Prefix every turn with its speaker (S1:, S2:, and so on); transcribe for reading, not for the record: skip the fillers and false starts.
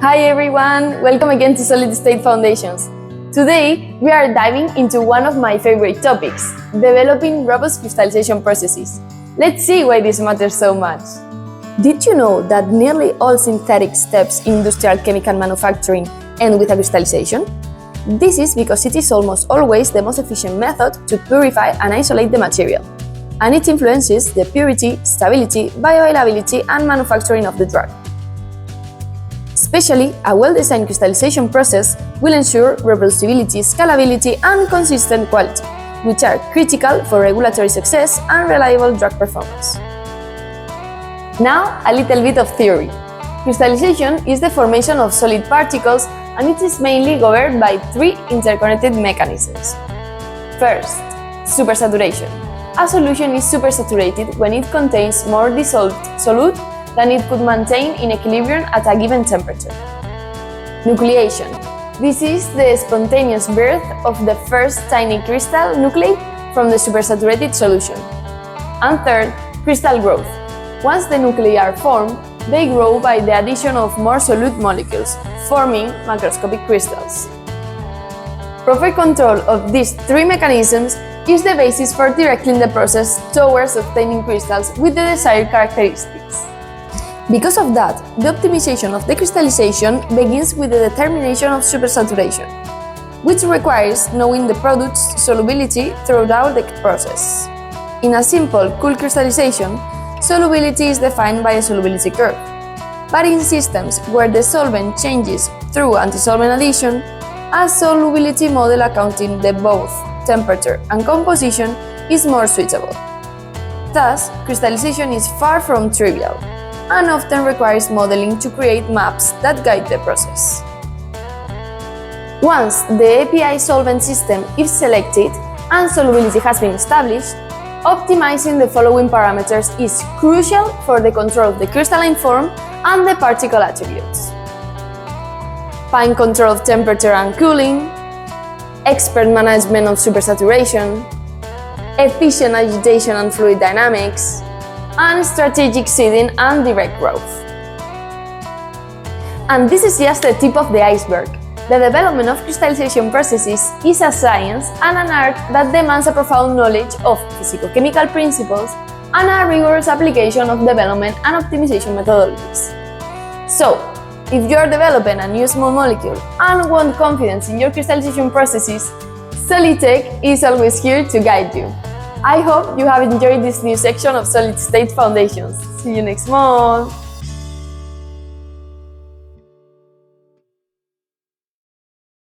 S1: Hi everyone, welcome again to Solid State Foundations. Today, we are diving into one of my favorite topics, developing robust crystallization processes. Let's see why this matters so much. Did you know that nearly all synthetic steps in industrial chemical manufacturing end with a crystallization? This is because it is almost always the most efficient method to purify and isolate the material, and it influences the purity, stability, bioavailability, and manufacturing of the drug. Especially, a well-designed crystallization process will ensure reproducibility, scalability, and consistent quality, which are critical for regulatory success and reliable drug performance. Now, a little bit of theory. Crystallization is the formation of solid particles, and it is mainly governed by three interconnected mechanisms. First, supersaturation. A solution is supersaturated when it contains more dissolved solute than it could maintain in equilibrium at a given temperature. Nucleation. This is the spontaneous birth of the first tiny crystal nuclei from the supersaturated solution. And third, crystal growth. Once the nuclei are formed, they grow by the addition of more solute molecules, forming macroscopic crystals. Proper control of these three mechanisms is the basis for directing the process towards obtaining crystals with the desired characteristics. Because of that, the optimization of the crystallization begins with the determination of supersaturation, which requires knowing the product's solubility throughout the process. In a simple cool crystallization, solubility is defined by a solubility curve. But in systems where the solvent changes through antisolvent addition, a solubility model accounting the both temperature and composition is more suitable. Thus, crystallization is far from trivial, and often requires modeling to create maps that guide the process. Once the API solvent system is selected and solubility has been established, optimizing the following parameters is crucial for the control of the crystalline form and the particle attributes: fine control of temperature and cooling, expert management of supersaturation, efficient agitation and fluid dynamics, and strategic seeding and direct growth. And this is just the tip of the iceberg. The development of crystallization processes is a science and an art that demands a profound knowledge of physicochemical principles and a rigorous application of development and optimization methodologies. So, if you are developing a new small molecule and want confidence in your crystallization processes, Solitek is always here to guide you. I hope you have enjoyed this new section of Solid State Foundations. See you next month!